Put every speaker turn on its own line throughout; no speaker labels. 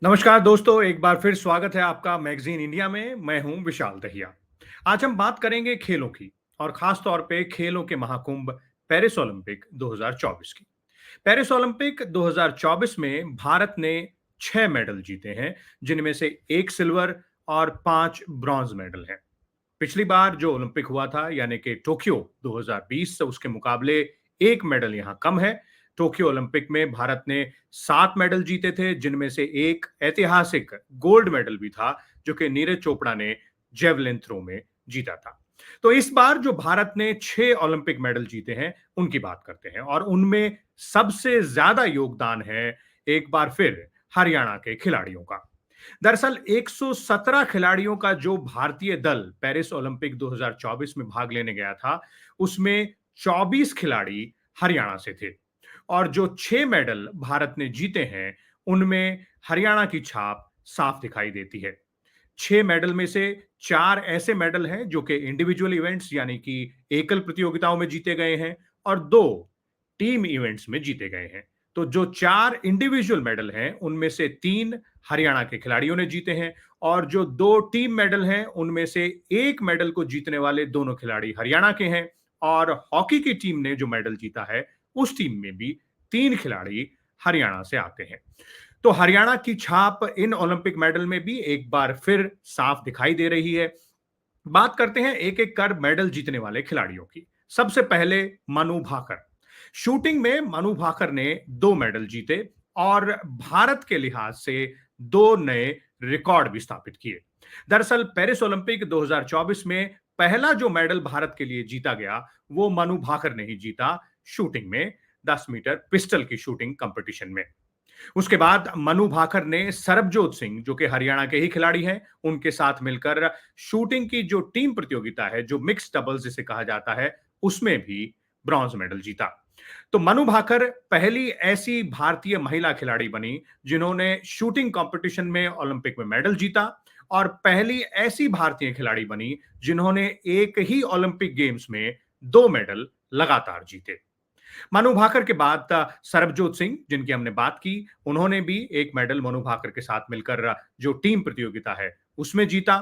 नमस्कार दोस्तों, एक बार फिर स्वागत है आपका मैगजीन इंडिया में। मैं हूं विशाल दहिया। आज हम बात करेंगे खेलों की और खास तौर पे खेलों के महाकुंभ पेरिस ओलंपिक 2024 की। पेरिस ओलंपिक 2024 में भारत ने 6 मेडल जीते हैं, जिनमें से एक सिल्वर और 5 ब्रॉन्ज मेडल हैं। पिछली बार जो ओलंपिक हुआ था यानी कि टोक्यो 2020 से उसके मुकाबले एक मेडल यहां कम है। टोक्यो ओलंपिक में भारत ने 7 मेडल जीते थे, जिनमें से एक ऐतिहासिक गोल्ड मेडल भी था, जो कि नीरज चोपड़ा ने जेवलिन थ्रो में जीता था। तो इस बार जो भारत ने 6 ओलंपिक मेडल जीते हैं, उनकी बात करते हैं और उनमें सबसे ज्यादा योगदान है एक बार फिर हरियाणा के खिलाड़ियों का। दरअसल 117 खिलाड़ियों का जो भारतीय दल पेरिस ओलंपिक 2024 में भाग लेने गया था, उसमें 24 खिलाड़ी हरियाणा से थे और जो 6 मेडल भारत ने जीते हैं, उनमें हरियाणा की छाप साफ दिखाई देती है। 6 मेडल में से 4 ऐसे मेडल हैं जो कि इंडिविजुअल इवेंट्स यानी कि एकल प्रतियोगिताओं में जीते गए हैं और 2 टीम इवेंट्स में जीते गए हैं। तो जो 4 इंडिविजुअल मेडल हैं, उनमें से 3 हरियाणा के खिलाड़ियों ने जीते हैं और जो 2 टीम मेडल हैं, उनमें से एक मेडल को जीतने वाले दोनों खिलाड़ी हरियाणा के हैं और हॉकी की टीम ने जो मेडल जीता है, उस टीम में भी 3 खिलाड़ी हरियाणा से आते हैं। तो हरियाणा की छाप इन ओलंपिक मेडल में भी एक बार फिर साफ दिखाई दे रही है। बात करते हैं एक-एक कर मेडल जीतने वाले खिलाड़ियों की। सबसे पहले मनु भाकर। शूटिंग में मनु भाकर ने 2 मेडल जीते और भारत के लिहाज से 2 नए रिकॉर्ड भी स्थापित किए। दरअसल पेरिस ओलंपिक 2024 में पहला जो मेडल भारत के लिए जीता गया, वो मनु भाकर ने ही जीता शूटिंग में 10 मीटर पिस्टल की शूटिंग कंपटीशन में। उसके बाद मनु भाकर ने सरबजोत सिंह, जो कि हरियाणा के ही खिलाड़ी हैं, उनके साथ मिलकर शूटिंग की जो टीम प्रतियोगिता है, जो मिक्स डबल्स जिसे कहा जाता है, उसमें भी ब्रॉन्ज मेडल जीता। तो मनु भाकर पहली ऐसी भारतीय महिला खिलाड़ी बनी जिन्होंने शूटिंग कंपटीशन में ओलंपिक में मेडल जीता और पहली ऐसी भारतीय खिलाड़ी बनी जिन्होंने एक ही ओलंपिक गेम्स में 2 मेडल लगातार जीते। मनु भाकर के बाद सरबजोत सिंह, जिनकी हमने बात की, उन्होंने भी एक मेडल मनु भाकर के साथ मिलकर जो टीम प्रतियोगिता है उसमें जीता।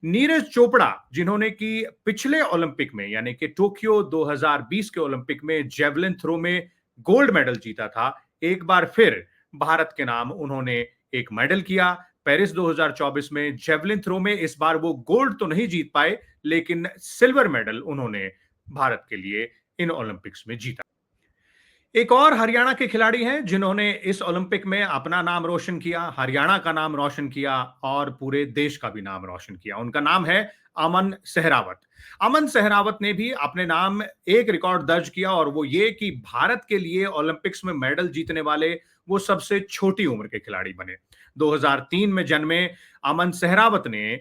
नीरज चोपड़ा, जिन्होंने कि पिछले ओलंपिक में यानी कि टोक्यो 2020 के ओलंपिक में जेवलिन थ्रो में गोल्ड मेडल जीता था, एक बार फिर भारत के नाम उन्होंने एक मेडल किया। पेरिस 2024 में जेवलिन थ्रो में इस बार वो गोल्ड तो नहीं जीत पाए, लेकिन सिल्वर मेडल उन्होंने भारत के लिए इन ओलंपिक्स में जीता। एक और हरियाणा के खिलाड़ी हैं जिन्होंने इस ओलंपिक में अपना नाम रोशन किया, हरियाणा का नाम रोशन किया और पूरे देश का भी नाम रोशन किया। उनका नाम है अमन सहरावत। अमन सहरावत ने भी अपने नाम एक रिकॉर्ड दर्ज किया और वो ये कि भारत के लिए ओलंपिक्स में मेडल जीतने वाले वो सबसे छोटी उम्र के खिलाड़ी बने। 2003 में जन्मे अमन सहरावत ने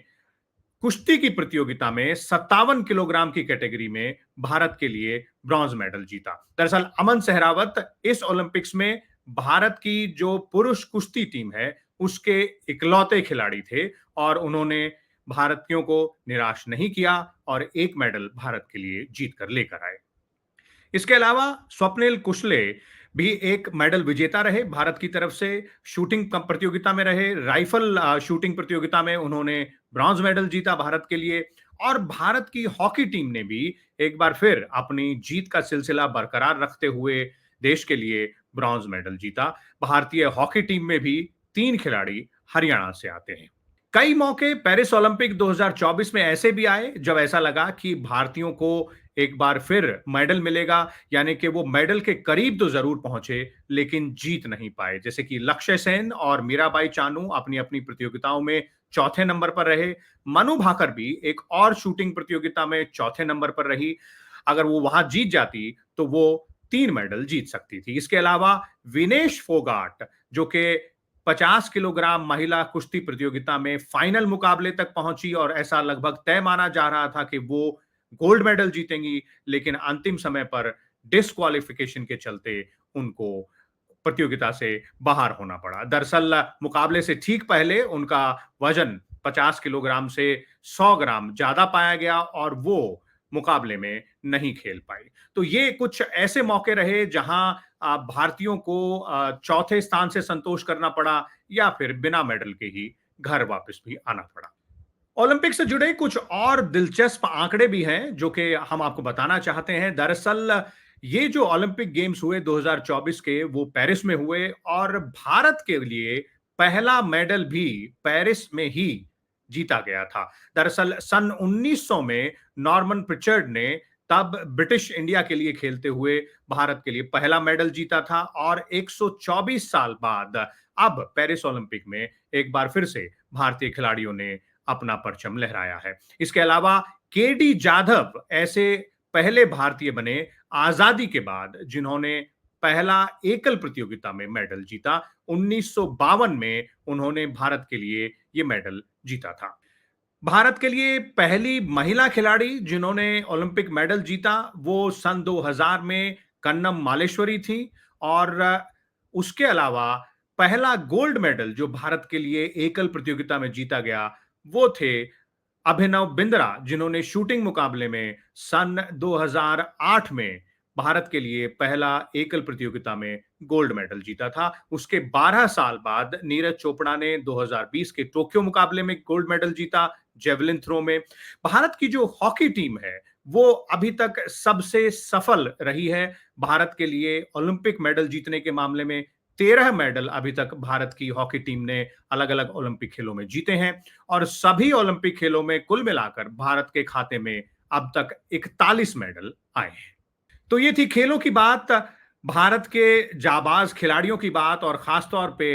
कुश्ती की प्रतियोगिता में 57 किलोग्राम की कैटेगरी में भारत के लिए ब्रॉन्ज मेडल जीता। दरअसल अमन सहरावत इस ओलंपिक्स में भारत की जो पुरुष कुश्ती टीम है, उसके इकलौते खिलाड़ी थे और उन्होंने भारतीयों को निराश नहीं किया और एक मेडल भारत के लिए जीत कर लेकर आए। इसके अलावा स्वप्निल कुशले भी एक मेडल विजेता रहे भारत की तरफ से। शूटिंग प्रतियोगिता में रहे, राइफल शूटिंग प्रतियोगिता में उन्होंने ब्रॉन्ज मेडल जीता भारत के लिए और भारत की हॉकी टीम ने भी एक बार फिर अपनी जीत का सिलसिला बरकरार रखते हुए देश के लिए ब्रॉन्ज मेडल जीता। भारतीय हॉकी टीम में भी 3 खिलाड़ी हरियाणा से आते हैं। कई मौके पेरिस ओलंपिक 2024 में ऐसे भी आए जब ऐसा लगा कि भारतीयों को एक बार फिर मेडल मिलेगा, यानी कि वो मेडल के करीब तो जरूर पहुंचे लेकिन जीत नहीं पाए। जैसे कि लक्ष्य सेन और मीराबाई चानू अपनी अपनी प्रतियोगिताओं में चौथे नंबर पर रहे। मनु भाकर भी एक और शूटिंग प्रतियोगिता में चौथे नंबर पर रही। अगर वो वहां जीत जाती तो वो 3 मेडल जीत सकती थी। इसके अलावा विनेश फोगाट, जो कि 50 किलोग्राम महिला कुश्ती प्रतियोगिता में फाइनल मुकाबले तक पहुंची और ऐसा लगभग तय माना जा रहा था कि वो गोल्ड मेडल जीतेंगी, लेकिन अंतिम समय पर डिस्क्वालिफिकेशन के चलते उनको प्रतियोगिता से बाहर होना पड़ा। दरअसल मुकाबले से ठीक पहले उनका वजन 50 किलोग्राम से 100 ग्राम ज्यादा पाया गया और वो मुकाबले में नहीं खेल पाई। तो ये कुछ ऐसे मौके रहे जहां भारतीयों को चौथे स्थान से संतोष करना पड़ा या फिर बिना मेडल के ही घर वापस भी आना पड़ा। ओलंपिक से जुड़े कुछ और दिलचस्प आंकड़े भी हैं जो कि हम आपको बताना चाहते हैं। दरअसल ये जो ओलंपिक गेम्स हुए 2024 के वो पेरिस में हुए और भारत के लिए पहला मेडल भी पेरिस में ही जीता गया था। दरअसल सन 1900 में नॉर्मन प्रिचर्ड ने तब ब्रिटिश इंडिया के लिए खेलते हुए भारत के लिए पहला मेडल जीता था और 124 साल बाद अब पेरिस ओलंपिक में एक बार फिर से भारतीय खिलाड़ियों ने अपना परचम लहराया है। इसके अलावा केडी जाधव ऐसे पहले भारतीय बने आजादी के बाद जिन्होंने पहला एकल प्रतियोगिता में मेडल जीता। 1952 में उन्होंने भारत के लिए यह मेडल जीता था। भारत के लिए पहली महिला खिलाड़ी जिन्होंने ओलंपिक मेडल जीता वो सन 2000 में कन्नम मालेश्वरी थी और उसके अलावा पहला गोल्ड मेडल जो भारत के लिए एकल प्रतियोगिता में जीता गया वो थे अभिनव बिंद्रा जिन्होंने शूटिंग मुकाबले में सन 2008 में भारत के लिए पहला एकल प्रतियोगिता में गोल्ड मेडल जीता था। उसके 12 साल बाद नीरज चोपड़ा ने 2020 के टोक्यो मुकाबले में गोल्ड मेडल जीता जेवलिन थ्रो में। भारत की जो हॉकी टीम है वो अभी तक सबसे सफल रही है। भारत के लिए ओलंपिक मेडल जीतने के मामले में 13 मेडल अभी तक भारत की हॉकी टीम ने अलग अलग ओलंपिक खेलों में जीते हैं और सभी ओलंपिक खेलों में कुल मिलाकर भारत के खाते में अब तक 41 मेडल आए हैं। तो ये थी खेलों की बात, भारत के जाबाज खिलाड़ियों की बात और खासतौर पे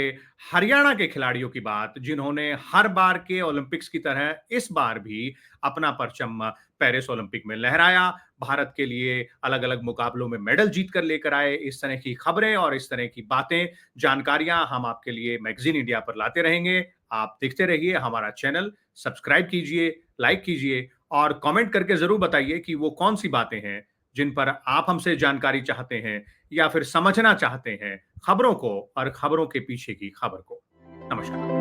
हरियाणा के खिलाड़ियों की बात जिन्होंने हर बार के ओलंपिक्स की तरह इस बार भी अपना परचम पेरिस ओलंपिक में लहराया, भारत के लिए अलग अलग मुकाबलों में मेडल जीत कर लेकर आए। इस तरह की खबरें और इस तरह की बातें, जानकारियां हम आपके लिए मैगजीन इंडिया पर लाते रहेंगे। आप देखते रहिए हमारा चैनल, सब्सक्राइब कीजिए, लाइक कीजिए और कमेंट करके जरूर बताइए कि वो कौन सी बातें हैं जिन पर आप हमसे जानकारी चाहते हैं या फिर समझना चाहते हैं खबरों को और खबरों के पीछे की खबर को। नमस्कार।